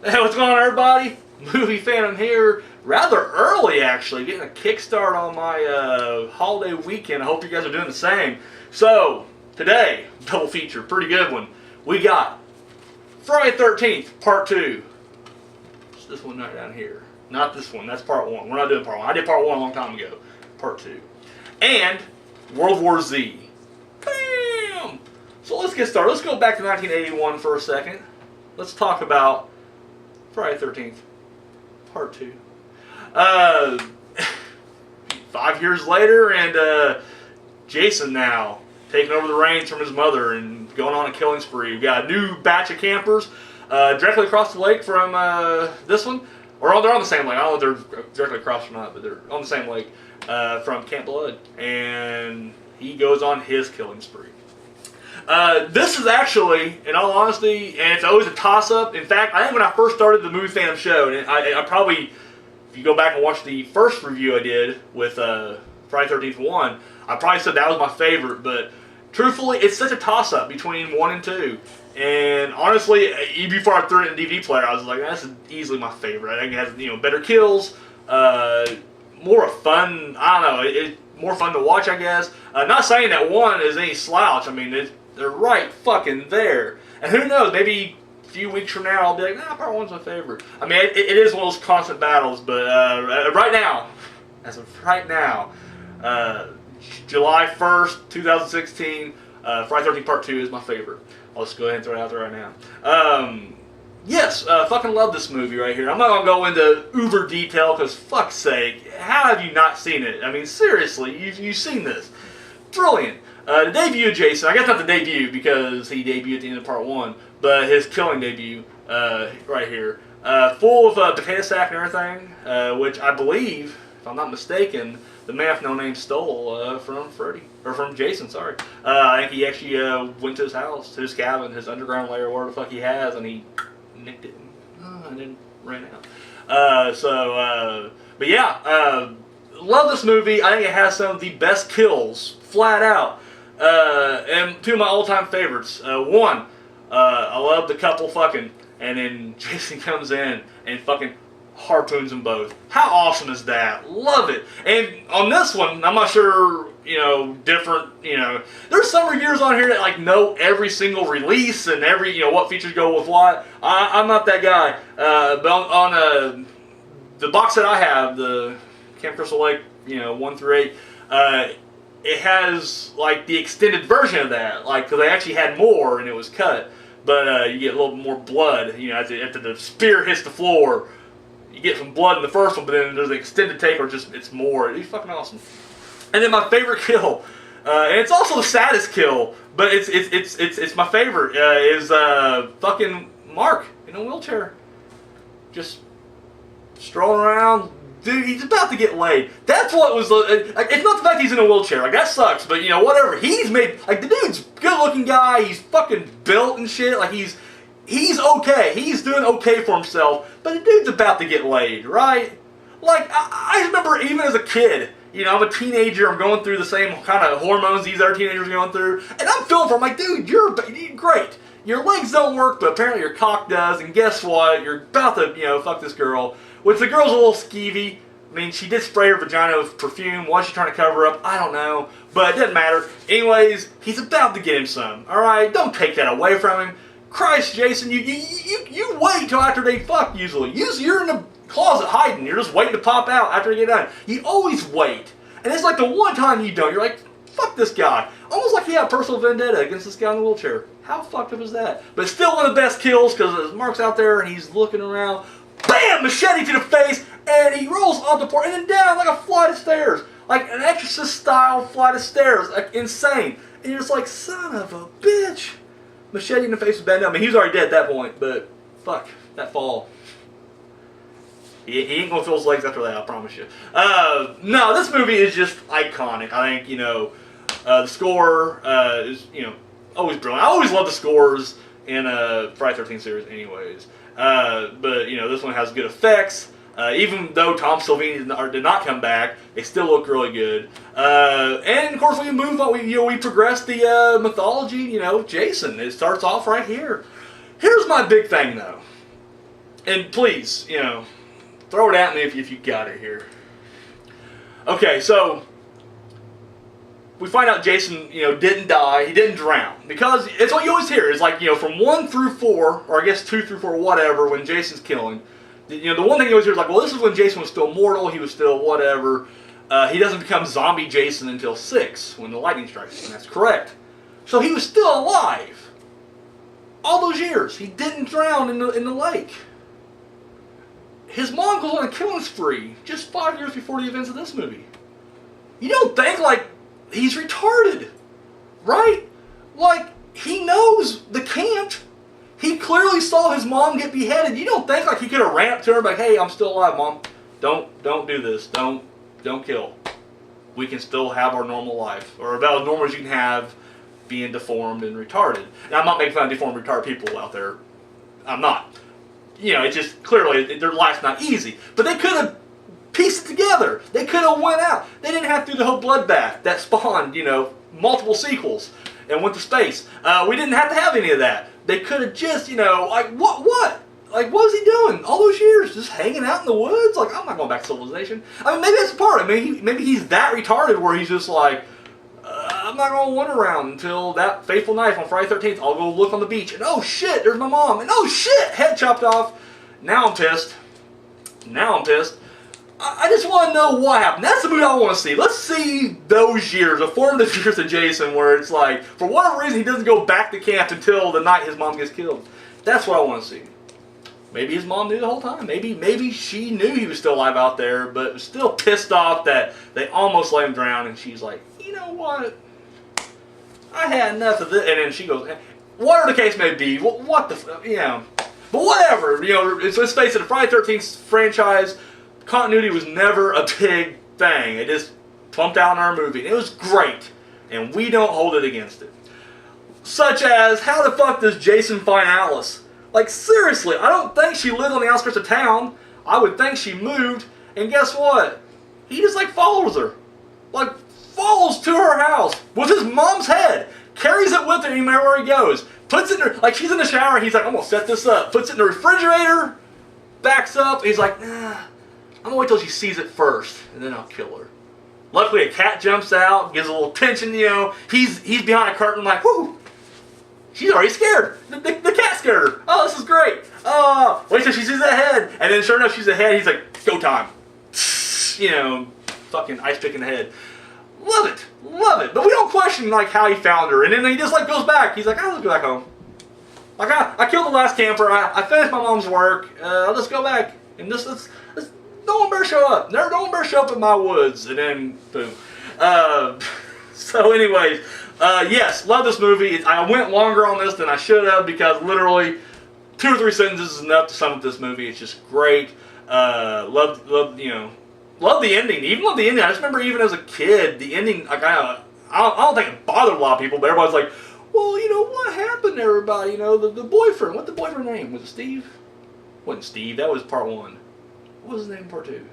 Hey, what's going on, everybody? Movie Phantom here. Rather early, actually, getting a kickstart on my holiday weekend. I hope you guys are doing the same. So, today, double feature, pretty good one. We got Friday 13th, Part 2. It's this one right down here. Not this one, that's Part 1. We're not doing Part 1. I did Part 1 a long time ago. Part 2. And World War Z. Bam! So let's get started. Let's go back to 1981 for a second. Let's talk about Friday 13th, Part 2. 5 years later, and Jason now taking over the reins from his mother and going on a killing spree. We've got a new batch of campers directly across the lake from this one. Or they're on the same lake. I don't know if they're directly across or not, but they're on the same lake from Camp Blood. And he goes on his killing spree. This is actually, in all honesty, and it's always a toss-up. In fact, I think when I first started the Movie Phantom show, and I probably, if you go back and watch the first review I did with Friday 13th 1, I probably said that was my favorite, but truthfully, it's such a toss-up between 1 and 2. And honestly, even before I threw it in the DVD player, I was like, that's easily my favorite. I think it has, better kills, more fun, I don't know, it's more fun to watch, I guess. Not saying that 1 is any slouch. I mean, they're right fucking there. And who knows, maybe a few weeks from now I'll be like, nah, Part 1's my favorite. I mean, it is one of those constant battles, but right now, as of right now, July 1st, 2016, Friday 13th Part 2 is my favorite. I'll just go ahead and throw it out there right now. Yes, fucking love this movie right here. I'm not going to go into uber detail because fuck's sake, how have you not seen it? I mean, seriously, you've seen this. Brilliant. The debut of Jason, I guess not the debut because he debuted at the end of Part 1, but his killing debut right here. Full of potato sack and everything, which I believe, if I'm not mistaken, the man with no name stole from Freddy, or from Jason, sorry. I think he actually went to his house, to his cabin, his underground lair, whatever the fuck he has, and he nicked it and then ran out. But yeah, love this movie. I think it has some of the best kills, flat out. And two of my all-time favorites. One, I love the couple fucking, and then Jason comes in and fucking harpoons them both. How awesome is that? Love it. And on this one, I'm not sure, different, there's some reviewers on here that like know every single release and every, what features go with what. I'm not that guy. But on the box set I have, the Camp Crystal Lake, 1 through 8, it has like the extended version of that, like because they actually had more and it was cut, but you get a little more blood. After the spear hits the floor, you get some blood in the first one, but then there's an extended take, or just it's more. It's fucking awesome. And then my favorite kill, and it's also the saddest kill, but it's my favorite. Is fucking Mark in a wheelchair, just strolling around. Dude, he's about to get laid. That's what was like. It's not the fact he's in a wheelchair. Like that sucks. But whatever. He's made like the dude's good-looking guy. He's fucking built and shit. Like he's okay. He's doing okay for himself. But the dude's about to get laid, right? Like I remember even as a kid. I'm a teenager. I'm going through the same kind of hormones these other teenagers are going through, and I'm feeling for him. Like, dude, you're great. Your legs don't work, but apparently your cock does. And guess what? You're about to fuck this girl. Which the girl's a little skeevy. I mean, she did spray her vagina with perfume. Why is she trying to cover up? I don't know. But it doesn't matter. Anyways, he's about to get him some. Alright? Don't take that away from him. Christ, Jason, you wait till after they fuck, usually. Usually you're in the closet hiding. You're just waiting to pop out after they get done. You always wait. And it's like the one time you don't. You're like, fuck this guy. Almost like he had a personal vendetta against this guy in the wheelchair. How fucked up is that? But it's still one of the best kills because Mark's out there and he's looking around. Bam! Machete to the face, and he rolls off the porch and then down like a flight of stairs. Like an Exorcist-style flight of stairs. Like insane. And you're just like, son of a bitch. Machete in the face was bad. I mean, he was already dead at that point, but fuck, that fall. He ain't gonna feel his legs after that, I promise you. No, this movie is just iconic. I think, the score is, always brilliant. I always love the scores in Friday 13th series anyways. But this one has good effects. Even though Tom Savini did not come back, they still look really good. And of course, we move on. We progress the mythology. Jason. It starts off right here. Here's my big thing, though. And please, throw it at me if you got it here. Okay, so we find out Jason, didn't die. He didn't drown. Because it's what you always hear. It's like, from 1 through 4, or I guess 2 through 4, whatever, when Jason's killing. The one thing you always hear is like, well, this is when Jason was still mortal. He was still whatever. He doesn't become zombie Jason until 6, when the lightning strikes. And that's correct. So he was still alive. All those years. He didn't drown in the lake. His mom goes on a killing spree just 5 years before the events of this movie. You don't think, like, he's retarded, right? Like, he knows the can't. He clearly saw his mom get beheaded. You don't think, like, he could have ran up to her like, hey, I'm still alive, Mom. Don't do this. Don't kill. We can still have our normal life. Or about as normal as you can have being deformed and retarded. And I'm not making fun of deformed and retarded people out there. I'm not. It's just clearly their life's not easy. But they could have pieced it together. They could have went out. They didn't have to do the whole bloodbath that spawned, multiple sequels and went to space. We didn't have to have any of that. They could have just, like, what? Like, what was he doing all those years? Just hanging out in the woods? Like, I'm not going back to civilization. I mean, maybe that's the part. I mean, maybe he's that retarded where he's just like, I'm not going to wander around until that fateful night on Friday 13th. I'll go look on the beach. And oh shit, there's my mom. And oh shit, head chopped off. Now I'm pissed. I just want to know what happened. That's the movie I want to see. Let's see those years, the formative years of Jason, where it's like, for whatever reason, he doesn't go back to camp until the night his mom gets killed. That's what I want to see. Maybe his mom knew the whole time. Maybe she knew he was still alive out there, but was still pissed off that they almost let him drown. And she's like, you know what? I had enough of this. And then she goes, whatever the case may be, what the, But whatever, let's face it, the Friday 13th franchise, continuity was never a big thing. It just plumped out in our movie. It was great, and we don't hold it against it. Such as, how the fuck does Jason find Alice? Like, seriously, I don't think she lived on the outskirts of town. I would think she moved, and guess what? He just, like, follows her. Like, follows to her house with his mom's head. Carries it with him anywhere he goes. Puts it in her, like, she's in the shower, he's like, I'm gonna set this up. Puts it in the refrigerator, backs up, he's like, nah, I'm gonna wait till she sees it first, and then I'll kill her. Luckily, a cat jumps out, gives a little tension, He's behind a curtain like, whoo! She's already scared. The cat scared her. Oh, this is great. Oh, wait till she sees that head. And then sure enough, she's ahead. He's like, go time. Fucking ice pick in the head. Love it. But we don't question, like, how he found her. And then he just, like, goes back. He's like, let's go back home. Like, I killed the last camper. I finished my mom's work. Let's go back. And let's no one better show up. No one better show up in my woods. And then, boom. So anyways, yes, love this movie. I went longer on this than I should have because literally 2 or 3 sentences is enough to sum up this movie. It's just great. Love the ending. Even love the ending. I just remember even as a kid, the ending, like, I don't think it bothered a lot of people, but everybody's like, well, what happened to everybody? The boyfriend. What's the boyfriend's name? Was it Steve? It wasn't Steve. That was part 1. What was his name in part 2?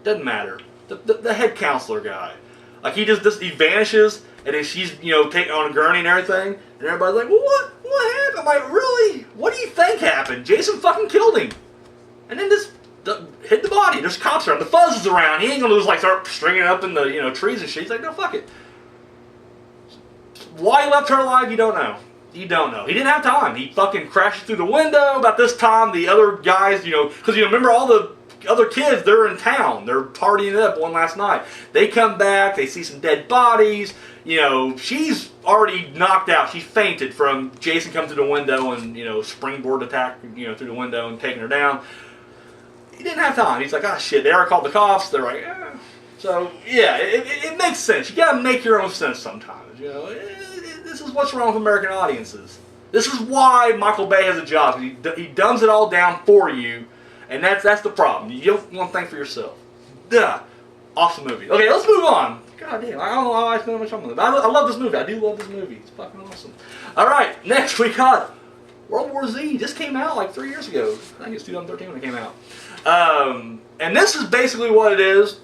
Doesn't matter. The head counselor guy. Like, he vanishes, and then she's, taking on a gurney and everything, and everybody's like, well, what happened? Like, really? What do you think happened? Jason fucking killed him. And then just hit the body. There's cops around. The fuzz is around. He ain't gonna just, like, start stringing it up in the, trees and shit. He's like, no, fuck it. Why he left her alive, you don't know. You don't know. He didn't have time. He fucking crashed through the window. About this time, the other guys, because, remember all the other kids, they're in town. They're partying it up one last night. They come back. They see some dead bodies. She's already knocked out. She fainted from Jason coming through the window and, springboard attack, through the window and taking her down. He didn't have time. He's like, ah, shit. They already called the cops. They're like, eh. So, yeah, it makes sense. You gotta make your own sense sometimes, This is what's wrong with American audiences. This is why Michael Bay has a job. He dumbs it all down for you, and that's the problem. You don't want to think for yourself. Duh. Awesome movie. Okay, let's move on. God damn, I don't know why I spent so much time on it. I love this movie. I do love this movie. It's fucking awesome. Alright, next we got World War Z. This came out like 3 years ago. I think it's 2013 when it came out. And this is basically what it is.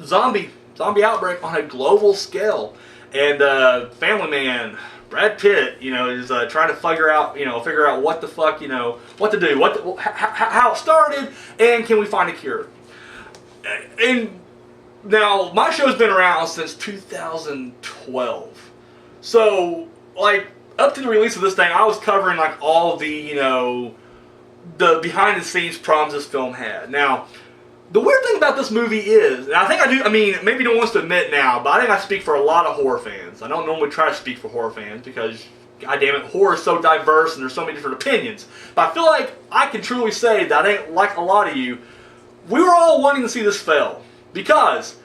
Zombie outbreak on a global scale. And Family Man Brad Pitt, is trying to figure out what the fuck, what to do, how it started, and can we find a cure? And now my show's been around since 2012, so like up to the release of this thing, I was covering like all the the behind the scenes problems this film had. Now, the weird thing about this movie is, and I mean, maybe no one wants to admit now, but I think I speak for a lot of horror fans. I don't normally try to speak for horror fans because, goddammit, horror is so diverse and there's so many different opinions. But I feel like I can truly say that I think, like a lot of you, we were all wanting to see this fail. Because,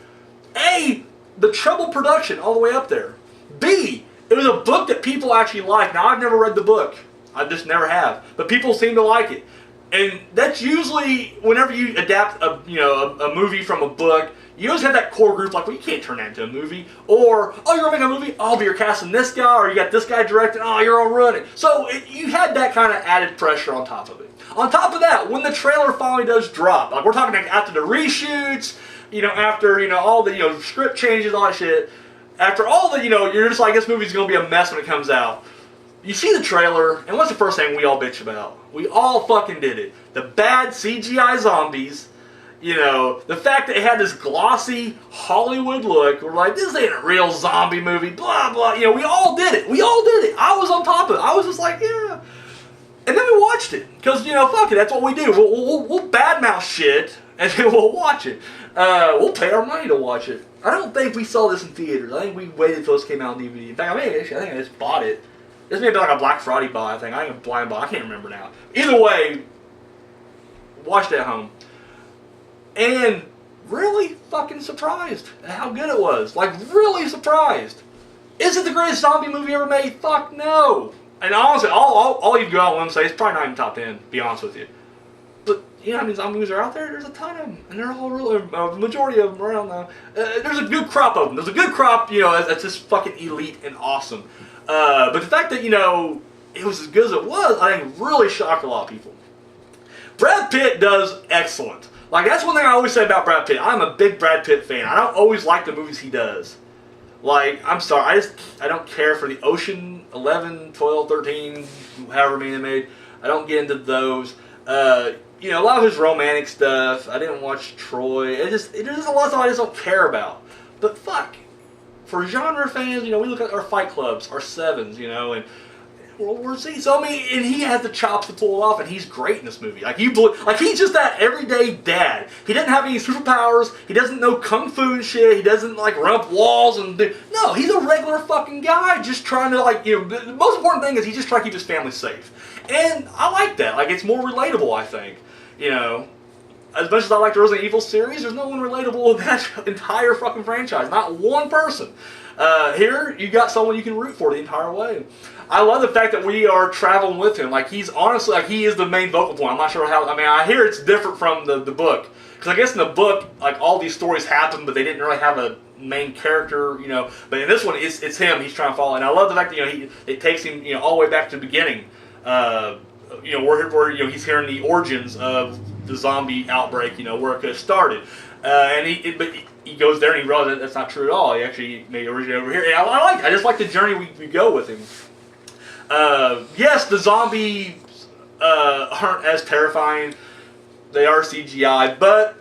A, the treble production all the way up there. B, it was a book that people actually liked. Now, I've never read the book. I just never have. But people seem to like it. And that's usually, whenever you adapt a movie from a book, you always have that core group like, well, you can't turn that into a movie. Or, oh, you're going to make a movie? Oh, but you're casting this guy, or you got this guy directing, oh, you're all running. So you had that kind of added pressure on top of it. On top of that, when the trailer finally does drop, like we're talking like after the reshoots, after, all the, script changes, all that shit, after all the, you're just like, this movie's going to be a mess when it comes out. You see the trailer, and what's the first thing we all bitch about? We all fucking did it. The bad CGI zombies, the fact that it had this glossy Hollywood look. We're like, this ain't a real zombie movie, blah, blah. We all did it. We all did it. I was on top of it. I was just like, yeah. And then we watched it. Because, fuck it, that's what we do. We'll badmouth shit, and then we'll watch it. We'll pay our money to watch it. I don't think we saw this in theaters. I think we waited until this came out on DVD. In fact, I think I just bought it. This may have been like a Black Friday buy, I think. I think a blind buy. I can't remember now. Either way, watched it at home. And really fucking surprised at how good it was. Like, really surprised. Is it the greatest zombie movie ever made? Fuck no. And honestly, all you can go out and say it's probably not even top 10, to be honest with you. But, how many zombie movies are out there? There's a ton of them. And they're all really, the majority of them are around now. There's a good crop of them. There's a good crop, that's just fucking elite and awesome. But the fact that, it was as good as it was, I think really shocked a lot of people. Brad Pitt does excellent. Like, that's one thing I always say about Brad Pitt. I'm a big Brad Pitt fan. I don't always like the movies he does. Like, I'm sorry, I don't care for the Ocean 11, 12, 13, however many they made. I don't get into those. A lot of his romantic stuff. I didn't watch Troy. There's just a lot of stuff I just don't care about. But fuck. For genre fans, we look at our Fight Clubs, our Sevens, and World War Z. So, I mean, and he has the chops to pull it off, and he's great in this movie. Like, he's just that everyday dad. He doesn't have any superpowers. He doesn't know kung fu and shit. He doesn't, run up walls and do... No, he's a regular fucking guy just trying to, the most important thing is he's just trying to keep his family safe. And I like that. Like, it's more relatable, I think. As much as I like the Resident Evil series, there's no one relatable in that entire fucking franchise. Not one person. Here, you got someone you can root for the entire way. I love the fact that we are traveling with him. Like, he's honestly, he is the main vocal point. I'm not sure how, I hear it's different from the book. Because I guess in the book, all these stories happen, but they didn't really have a main character, But in this one, it's him. He's trying to follow. And I love the fact that, it takes him, all the way back to the beginning. Where he's hearing the origins of the zombie outbreak, where it could have started. But he goes there and he realizes that's not true at all. He actually may originate over here. And I just like the journey we go with him. Yes, the zombies aren't as terrifying. They are CGI, but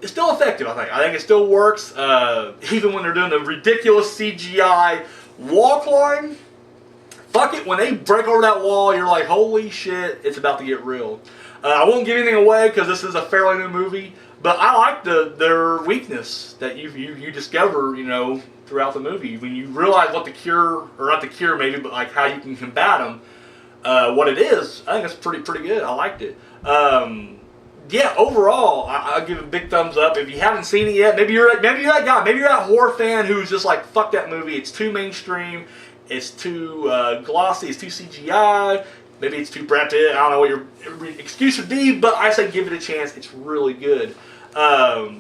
it's still effective, I think. I think it still works. Even when they're doing the ridiculous CGI wall climb, fuck it, when they break over that wall, you're like, holy shit, it's about to get real. I won't give anything away because this is a fairly new movie, but I like their weakness that you discover, throughout the movie. When you realize what the cure, or not the cure maybe, but how you can combat them, what it is, I think it's pretty good. I liked it. Overall, I'll give it a big thumbs up. If you haven't seen it yet, maybe you're that guy, maybe you're that horror fan who's just like, fuck that movie, it's too mainstream. It's too glossy, it's too CGI, maybe it's too Brad Pitt, I don't know what your excuse would be, but I say give it a chance, it's really good. I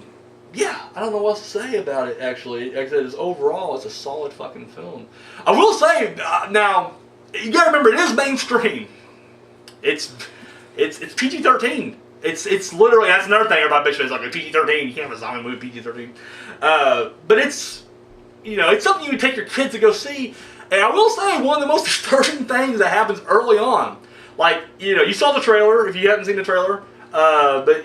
don't know what else to say about it, actually. Like I said, overall, it's a solid fucking film. I will say, now, you gotta remember, it is mainstream. It's PG-13. It's literally, that's another thing everybody bitches, like a PG-13, you can't have a zombie movie PG-13. But it's, it's something you would take your kids to go see. And I will say, one of the most disturbing things that happens early on, like, you saw the trailer, if you haven't seen the trailer, but,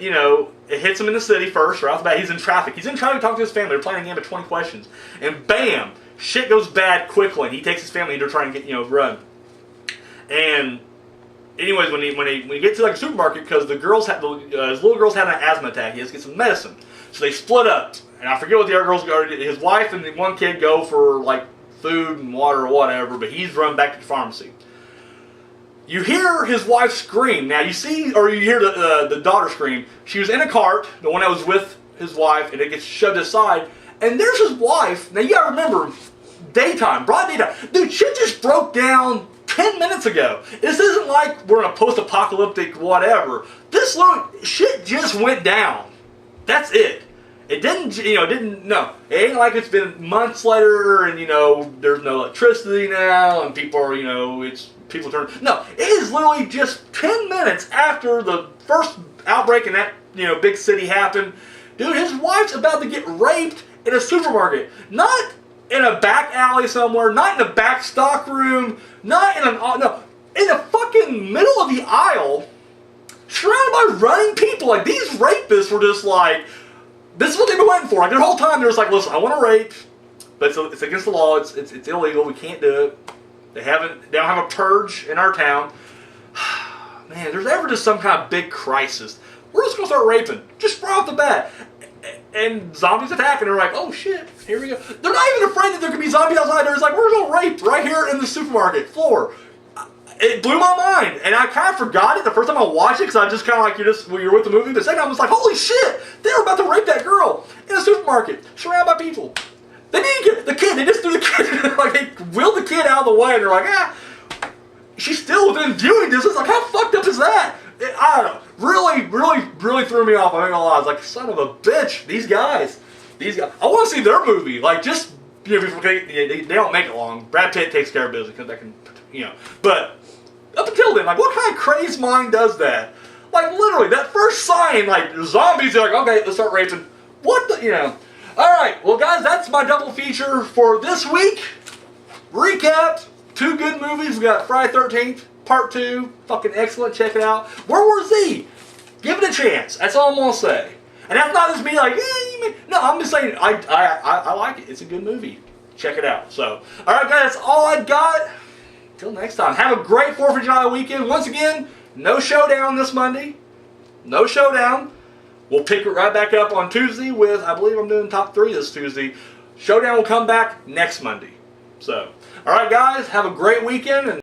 it hits him in the city first, right off the bat. He's in traffic. He's in traffic talking to his family. They're playing a game of 20 questions. And bam, shit goes bad quickly. And he takes his family and they're trying to get, run. And anyways, when he gets to like a supermarket, because his little girl's having an asthma attack, he has to get some medicine. So they split up. And I forget what the other girls go. His wife and the one kid go for like food and water or whatever, but he's run back to the pharmacy. You hear his wife scream. Now you hear the daughter scream. She was in a cart, the one that was with his wife, and it gets shoved aside. And there's his wife. Now you gotta remember, daytime, broad daytime. Dude, shit just broke down 10 minutes ago. This isn't like we're in a post-apocalyptic whatever. This little shit just went down. That's it. It didn't, no. It ain't like it's been months later and, there's no electricity now and people are, people turn. No, it is literally just 10 minutes after the first outbreak in that, big city happened. Dude, his wife's about to get raped in a supermarket. Not in a back alley somewhere, not in a back stock room, not in in the fucking middle of the aisle, surrounded by running people. Like, these rapists were just like, this is what they've been waiting for. Like, their whole time, they're just like, listen, I want to rape, but it's against the law. It's illegal. We can't do it. They don't have a purge in our town. Man, there's ever just some kind of big crisis, we're just going to start raping. Just right off the bat. And zombies attack, and they're like, oh shit, here we go. They're not even afraid that there could be zombies outside. They're just like, we're going to rape right here in the supermarket floor. It blew my mind, and I kind of forgot it the first time I watched it, because I just kind of like, you're with the movie. The second time I was like, holy shit, they were about to rape that girl in a supermarket, surrounded by people. They didn't get the kid, they just threw the kid, like they wheeled the kid out of the way, and they're like, she's still within viewing distance. Like, how fucked up is that? I don't know. Really threw me off. I'm not gonna lie. I was like, son of a bitch. These guys. I want to see their movie. Like, just they don't make it long. Brad Pitt takes care of business because that can, But up until then, like, what kind of crazed mind does that? Like, literally, that first sign, like, zombies. They're like, okay, let's start raping. What the, All right, well, guys, that's my double feature for this week. Recap: 2 good movies. We got Friday 13th. Part 2, fucking excellent, check it out. World War Z, give it a chance. That's all I'm gonna say. And that's not just me like, no, I'm just saying, I like it. It's a good movie. Check it out. So, alright guys, that's all I got. Until next time, have a great 4th of July weekend. Once again, no showdown this Monday. No showdown. We'll pick it right back up on Tuesday with, I believe I'm doing top 3 this Tuesday. Showdown will come back next Monday. So, alright guys, have a great weekend. And